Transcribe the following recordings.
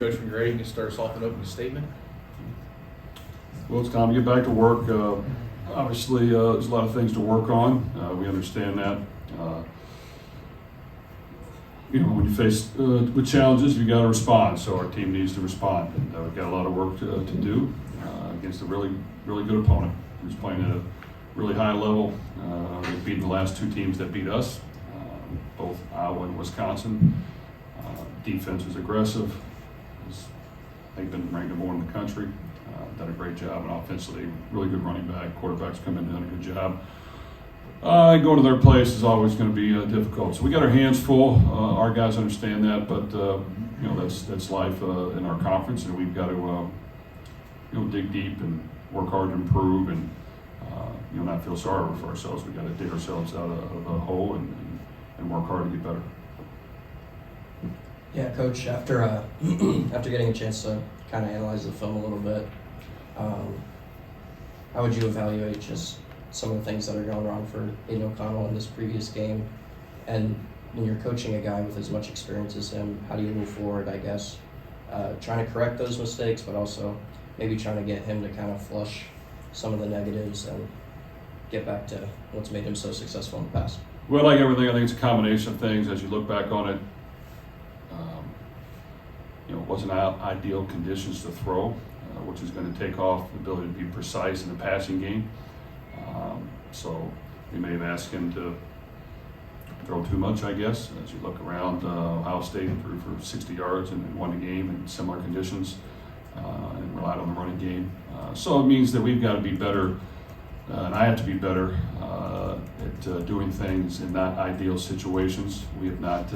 Coach, when you're ready, you can start us off with an opening statement. Well, it's time to get back to work. Obviously, there's a lot of things to work on. We understand that. When you face with challenges, you got to respond. So our team needs to respond. And we've got a lot of work to do against a really good opponent who's playing at a really high level. They've beaten the last two teams that beat us, both Iowa and Wisconsin. Defense is aggressive. They've been ranked number one in the country. Done a great job, and offensively, really good running back. Quarterbacks come in and done a good job. Going to their place is always going to be difficult. So we got our hands full. Our guys understand that, but that's life in our conference, and we've got to dig deep and work hard to improve, and not feel sorry for ourselves. We got to dig ourselves out of a hole and work hard to get better. Yeah, Coach, after getting a chance to kind of analyze the film a little bit, how would you evaluate just some of the things that are going wrong for Aiden O'Connell in this previous game? And when you're coaching a guy with as much experience as him, how do you move forward, I guess, trying to correct those mistakes, but also maybe trying to get him to kind of flush some of the negatives and get back to what's made him so successful in the past? Well, like everything, I think it's a combination of things. As you look back on it, it wasn't ideal conditions to throw, which is going to take off the ability to be precise in the passing game. So we may have asked him to throw too much, I guess. As you look around, Ohio State threw for 60 yards and won the game in similar conditions and relied on the running game. So it means that we've got to be better, and I have to be better at doing things in not ideal situations. We have not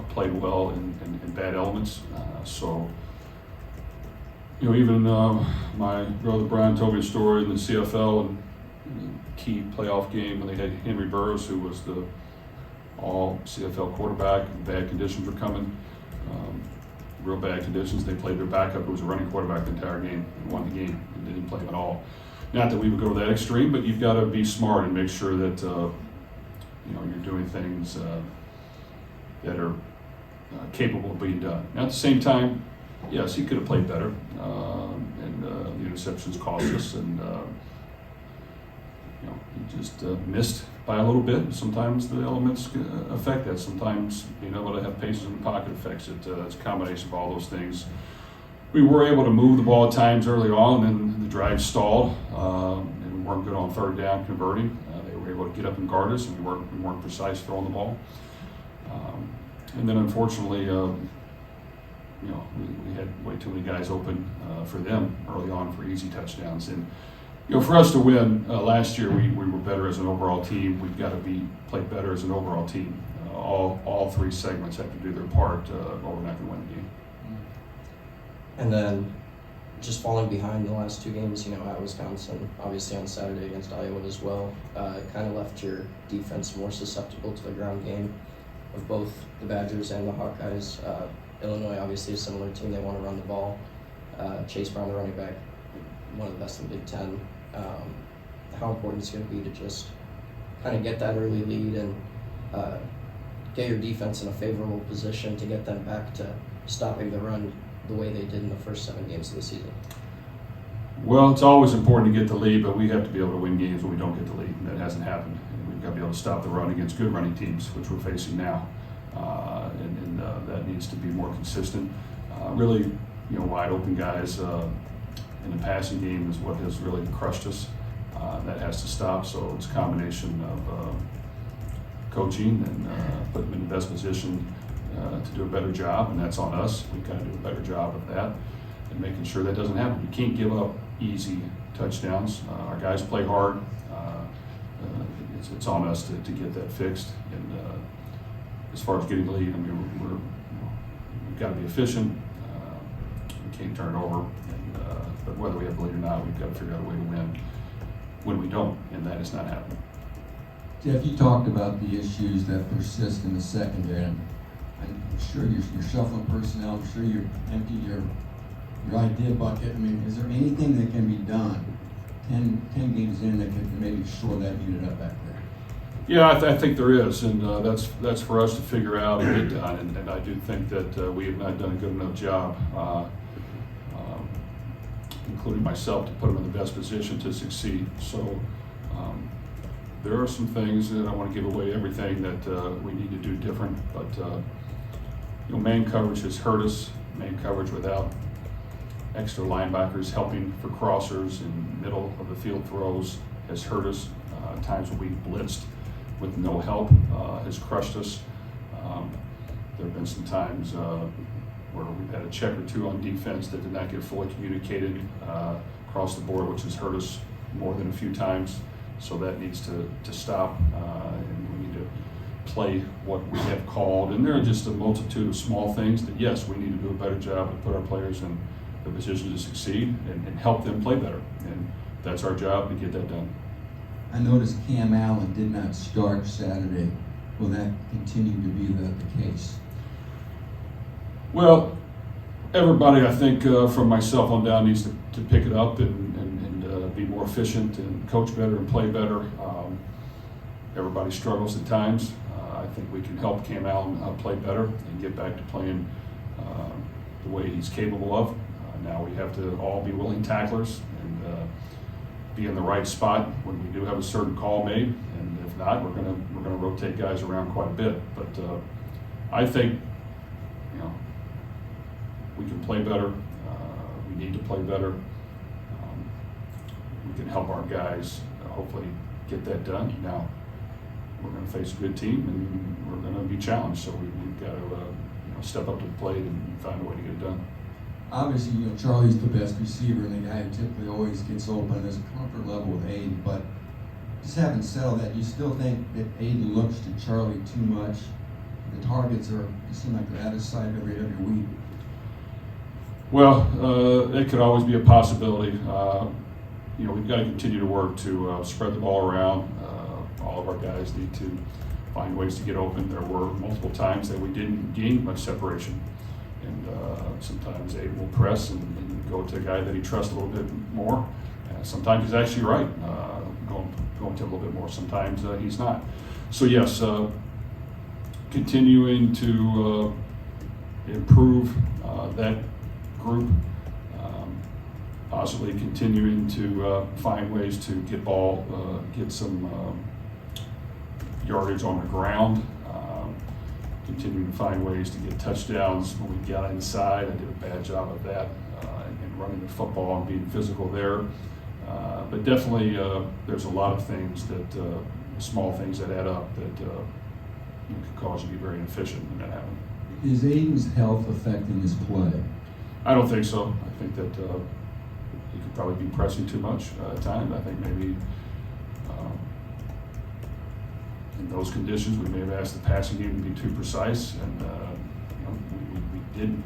played well in bad elements. Even my brother Brian told me a story in the CFL and key playoff game when they had Henry Burris, who was the all CFL quarterback, and bad conditions were coming, real bad conditions. They played their backup, who was a running quarterback the entire game, and won the game, and didn't play him at all. Not that we would go to that extreme, but you've got to be smart and make sure that you're doing things that are capable of being done. Now, at the same time, yes, he could have played better, and the interceptions cost us, and he just missed by a little bit. Sometimes the elements affect that. Sometimes being able to have paces in the pocket affects it. It's a combination of all those things. We were able to move the ball at times early on, and then the drive stalled, and we weren't good on third down converting. They were able to get up and guard us, and we weren't precise throwing the ball. And then unfortunately, we had way too many guys open for them early on for easy touchdowns. And for us to win last year, we were better as an overall team. We've got to play better as an overall team. All three segments have to do their part, or we're not going to win the game. And then just falling behind the last two games, at Wisconsin, obviously on Saturday against Iowa as well, kind of left your defense more susceptible to the ground game of both the Badgers and the Hawkeyes. Illinois, obviously a similar team, they want to run the ball. Chase Brown, the running back, one of the best in the Big Ten. How important it's going to be to just kind of get that early lead and get your defense in a favorable position to get them back to stopping the run the way they did in the first 7 games of the season? Well, it's always important to get the lead, but we have to be able to win games when we don't get the lead, and that hasn't happened. And we've got to be able to stop the run against good running teams, which we're facing now, and that needs to be more consistent. Really, wide open guys in the passing game is what has really crushed us. That has to stop. So it's a combination of coaching and putting them in the best position to do a better job, and that's on us. We've got to do a better job of that and making sure that doesn't happen. You can't give up easy touchdowns. Our guys play hard. It's on us to get that fixed. And as far as getting the lead, we've got to be efficient. We can't turn it over. But whether we have the lead or not, we've got to figure out a way to win when we don't, and that is not happening. Jeff, you talked about the issues that persist in the secondary. I'm sure you're shuffling personnel. I'm sure you're emptying your idea bucket. Is there anything that can be done 10 games in that can maybe shore that unit up back there? Yeah, I think there is, and that's for us to figure out and get done. And I do think that we have not done a good enough job, including myself, to put them in the best position to succeed. So there are some things that I want to give away everything that we need to do different. But man coverage has hurt us. Man coverage without extra linebackers helping for crossers and middle of the field throws has hurt us. Times when we blitzed with no help has crushed us. There have been some times where we've had a check or two on defense that did not get fully communicated across the board, which has hurt us more than a few times. So that needs to stop, and we need to play what we have called. And there are just a multitude of small things that, yes, we need to do a better job to put our players in the position to succeed and help them play better. And that's our job to get that done. I noticed Cam Allen did not start Saturday. Will that continue to be the case? Well, everybody, I think, from myself on down, needs to pick it up and be more efficient and coach better and play better. Everybody struggles at times. I think we can help Cam Allen play better and get back to playing the way he's capable of. Now we have to all be willing tacklers and be in the right spot when we do have a certain call made, and if not, we're gonna rotate guys around quite a bit. But I think we can play better. We need to play better. We can help our guys hopefully get that done. Now we're going to face a good team and we're going to be challenged, so we've got to step up to the plate and find a way to get it done. Obviously, Charlie's the best receiver and the guy who typically always gets open. There's a comfort level with Aiden, but just having said all that, you still think that Aiden looks to Charlie too much? The targets seem like they're out of sight every week. Well, it could always be a possibility. We've got to continue to work to spread the ball around. All of our guys need to find ways to get open. There were multiple times that we didn't gain much separation. And sometimes Aiden will press and go to a guy that he trusts a little bit more. Sometimes he's actually right, going to a little bit more. Sometimes he's not. So yes, continuing to improve that group, possibly continuing to find ways to get some yardage on the ground, continuing to find ways to get touchdowns when we got inside. I did a bad job of that and running the football and being physical there. But definitely there's a lot of things small things that add up that could cause you to be very inefficient when that happens. Is Aiden's health affecting his play? I don't think so. I think that he could probably be pressing too much at times. I think maybe in those conditions we may have asked the passing game to be too precise, and we didn't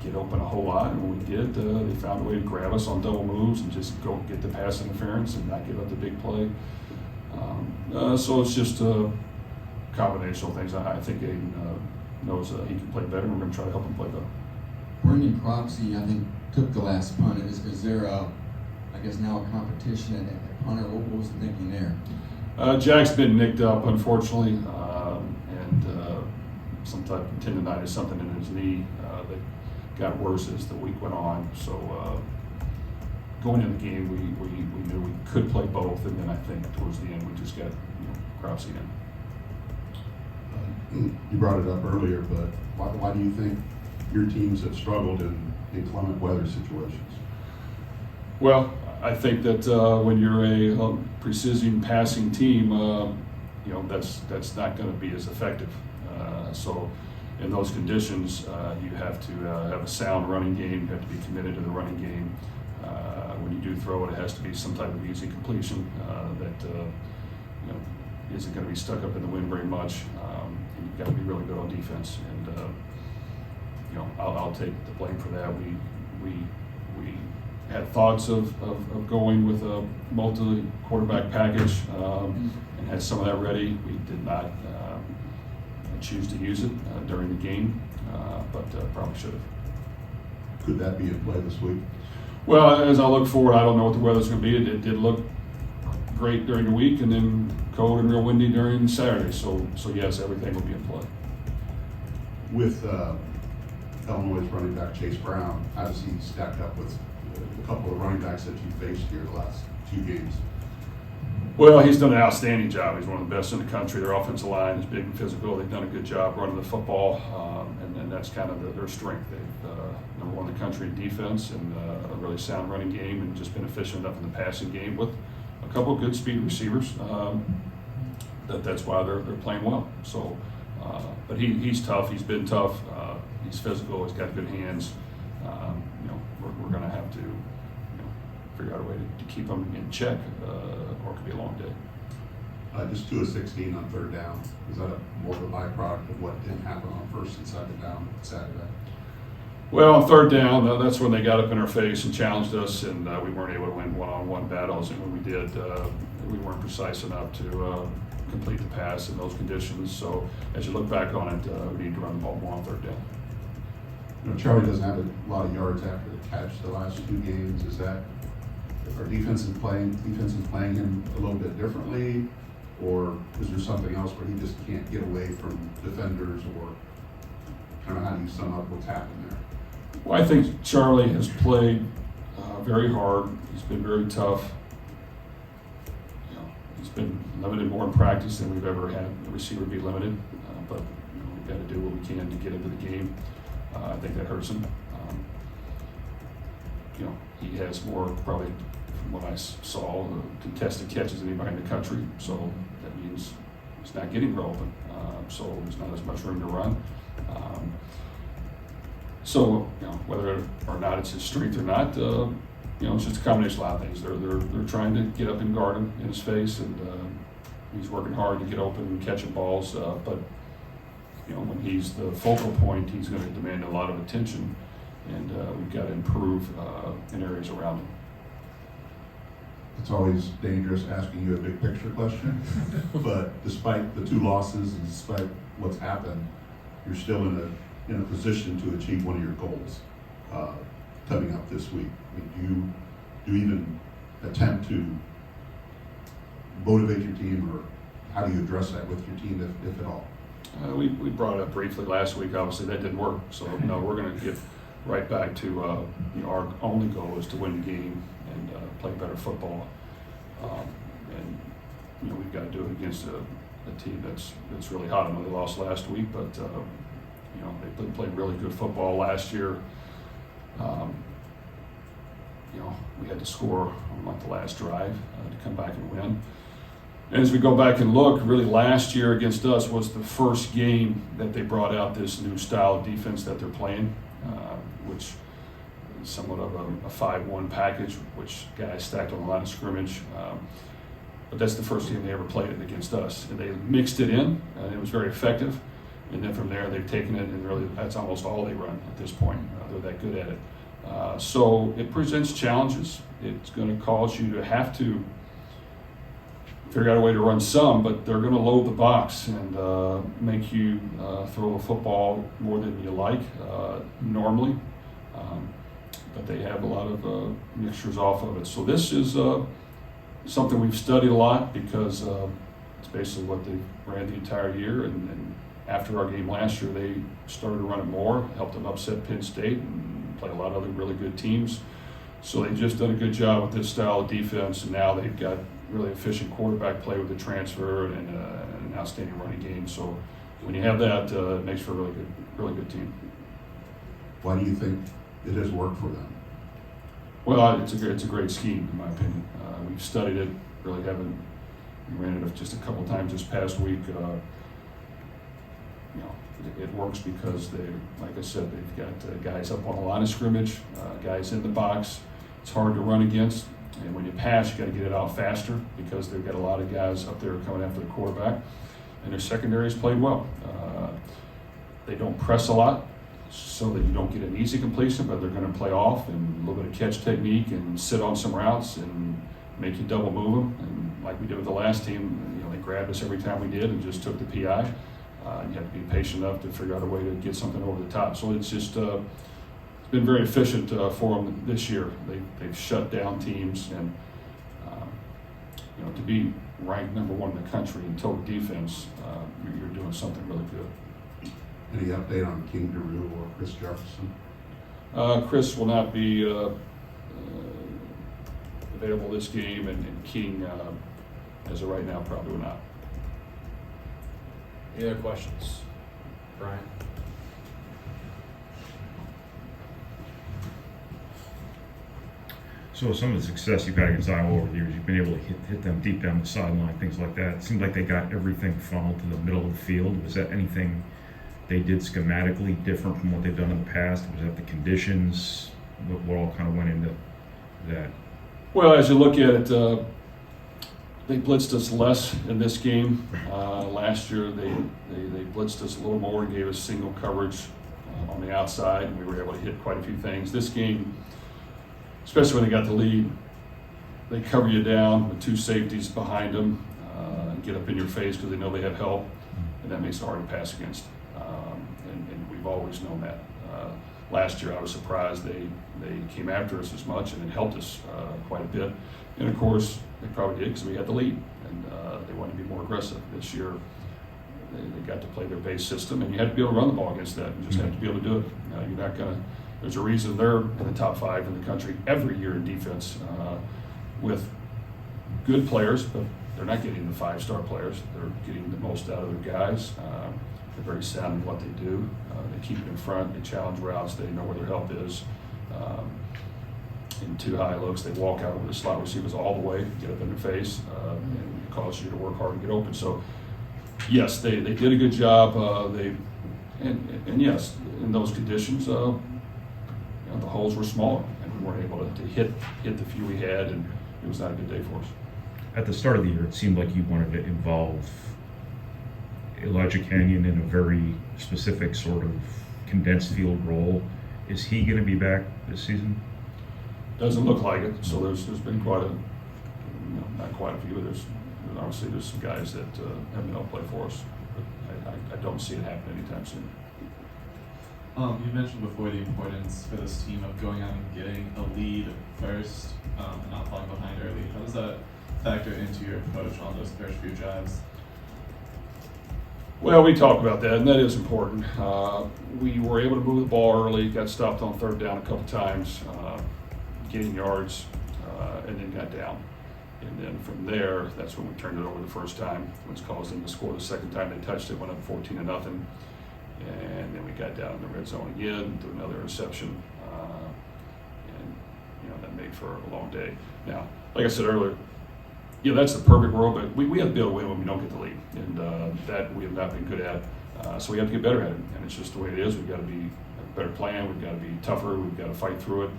get open a whole lot. And when we did, they found a way to grab us on double moves and just go get the pass interference and not give up the big play. So it's just a combination of things. I think Aiden knows he can play better, and we're going to try to help him play better. Brendan Cropsey, I think, took the last punt. Is there now a competition at punter? What was the thinking there? Jack's been nicked up, unfortunately, and some type of tendonitis, something in his knee that got worse as the week went on. So going into the game, we knew we could play both, and then I think towards the end we just got Cropsey in. You brought it up earlier, but why do you think your teams have struggled in inclement weather situations? Well, I think that when you're a precision passing team, that's not going to be as effective. So in those conditions, you have to have a sound running game. You have to be committed to the running game. When you do throw it, it has to be some type of easy completion that isn't going to be stuck up in the wind very much. And you've got to be really good on defense. And I'll take the blame for that. We had thoughts of going with a multi-quarterback package and had some of that ready. We did not choose to use it during the game, but probably should have. Could that be in play this week? Well, as I look forward, I don't know what the weather's going to be. It did look great during the week, and then cold and real windy during Saturday. So yes, everything will be in play. With Illinois' running back Chase Brown, how does he stack up with a couple of running backs that you faced here the last few games? Well, he's done an outstanding job. He's one of the best in the country. Their offensive line is big and physical. They've done a good job running the football, and that's kind of their strength. They've number one in the country in defense and a really sound running game, and just been efficient enough in the passing game with a couple of good speed receivers. That's why they're playing well. So, but he's tough. He's been tough. He's physical. He's got good hands. We're going to have to figure out a way to keep him in check, or it could be a long day. Just 2 of 16 on third down. Is that more of a byproduct of what didn't happen on first and second down Saturday? Well, on third down, that's when they got up in our face and challenged us, and we weren't able to win one-on-one battles. And when we did, we weren't precise enough to complete the pass in those conditions. So as you look back on it, we need to run the ball more on third down. Charlie doesn't have a lot of yards after the catch the last 2 games. Is that our defense is playing him a little bit differently, or is there something else where he just can't get away from defenders, or kind of how do you sum up what's happened there? Well, I think Charlie has played very hard. He's been very tough. He's been limited more in practice than we've ever had a receiver be limited. But we've got to do what we can to get into the game. I think that hurts him. He has more, probably from what I saw, contested catches than anybody in the country. So that means he's not getting relevant. So there's not as much room to run. So whether or not it's his strength or not, it's just a combination of a lot of things. They're trying to get up and guard him in his face, and he's working hard to get open and catching balls. But when he's the focal point, he's going to demand a lot of attention, and we've got to improve in areas around him. It's always dangerous asking you a big picture question, but despite the 2 losses and despite what's happened, you're still in a position to achieve one of your goals coming up this week. I mean, do you even attempt to motivate your team, or how do you address that with your team, if at all? We brought it up briefly last week. Obviously, that didn't work. So we're going to get right back to our only goal is to win the game and play better football. And we've got to do it against a team that's really hot. I know they lost last week, but they played really good football last year. We had to score on like the last drive to come back and win. And as we go back and look, really last year against us was the first game that they brought out this new style of defense that they're playing, which is somewhat of a 5-1 package, which guys stacked on the line of scrimmage. But that's the first game they ever played it against us. And they mixed it in, and it was very effective. And then from there, they've taken it, and really that's almost all they run at this point. They're that good at it. So it presents challenges. It's going to cause you to have to figure out a way to run some, but they're going to load the box and make you throw a football more than you like normally. But they have a lot of mixtures off of it. So this is something we've studied a lot, because it's basically what they ran the entire year. And after our game last year, they started to run it more, helped them upset Penn State and play a lot of other really good teams. So they've just done a good job with this style of defense, and now they've got really efficient quarterback play with the transfer and an outstanding running game. So when you have that, it makes for a really good team. Why do you think it has worked for them? Well, it's a great scheme, in my opinion. We've studied it, really haven't. We ran it just a couple of times this past week. It works because like I said, they've got guys up on the line of scrimmage, guys in the box. It's hard to run against. And when you pass, you got to get it out faster, because they've got a lot of guys up there coming after the quarterback. And their secondary's played well. They don't press a lot, so that you don't get an easy completion, but they're going to play off and a little bit of catch technique and sit on some routes and make you double move them. And like we did with the last team, they grabbed us every time we did and just took the PI. You have to be patient enough to figure out a way to get something over the top. So it's just it's been very efficient for them this year. They've shut down teams, and to be ranked number 1 in the country in total defense, you're doing something really good. Any update on King Daru or Chris Jefferson? Chris will not be available this game, and King, as of right now, probably will not. Any other questions? Brian? So some of the success you've had against Iowa over the years, you've been able to hit them deep down the sideline, things like that. It seemed like they got everything funneled to the middle of the field. Was that anything they did schematically different from what they've done in the past? Was that the conditions? What all kind of went into that? Well, as you look at it, they blitzed us less in this game. Last year, they blitzed us a little more and gave us single coverage on the outside, and we were able to hit quite a few things. This game, especially when they got the lead, they cover you down with 2 safeties behind them and get up in your face because they know they have help, and that makes it hard to pass against. And we've always known that. Last year, I was surprised they came after us as much, and it helped us quite a bit. And of course, they probably did because we had the lead, and they wanted to be more aggressive. This year, they got to play their base system, and you have to be able to run the ball against that. You just have to be able to do it. You're not going to. There's a reason they're in the top 5 in the country every year in defense with good players, but they're not getting the 5-star players. They're getting the most out of their guys. They're very sound in what they do. They keep it in front. They challenge routes. They know where their help is. In 2 high looks, they walk out with the slot receivers all the way, get up in their face, and it causes you to work hard and get open. So, yes, they did a good job. And yes, in those conditions, the holes were smaller, and we weren't able to hit the few we had, and it was not a good day for us. At the start of the year, it seemed like you wanted to involve Elijah Canyon in a very specific sort of condensed field role. Is he going to be back this season? Doesn't look like it. So there's been quite a, not quite a few. There's some guys that haven't been able to play for us. But I don't see it happening anytime soon. You mentioned before the importance for this team of going out and getting a lead first and not falling behind early. How does that factor into your approach on those first few drives? Well, we talked about that, and that is important. We were able to move the ball early, got stopped on 3rd down a couple times, getting yards, and then got down. And then from there, that's when we turned it over the first time, which caused them to score the second time they touched it, went up 14-0. And then we got down in the red zone again, threw another interception, and that made for a long day. Now, like I said earlier, that's the perfect world, but we have to be able to win when we don't get the lead, and that we have not been good at. So we have to get better at it, and it's just the way it is. We've got to be a better plan. We've got to be tougher. We've got to fight through it.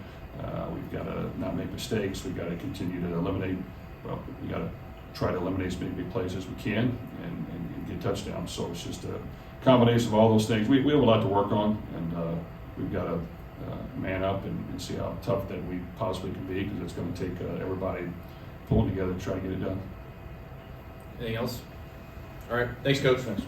We've got to not make mistakes. We've got to continue to eliminate. Well, we got to try to eliminate as many big plays as we can and get touchdowns. So it's just a combination of all those things. We have a lot to work on, and we've got to man up and see how tough that we possibly can be, because it's going to take everybody pulling together to try to get it done. Anything else? All right. Thanks, Coach. Thanks.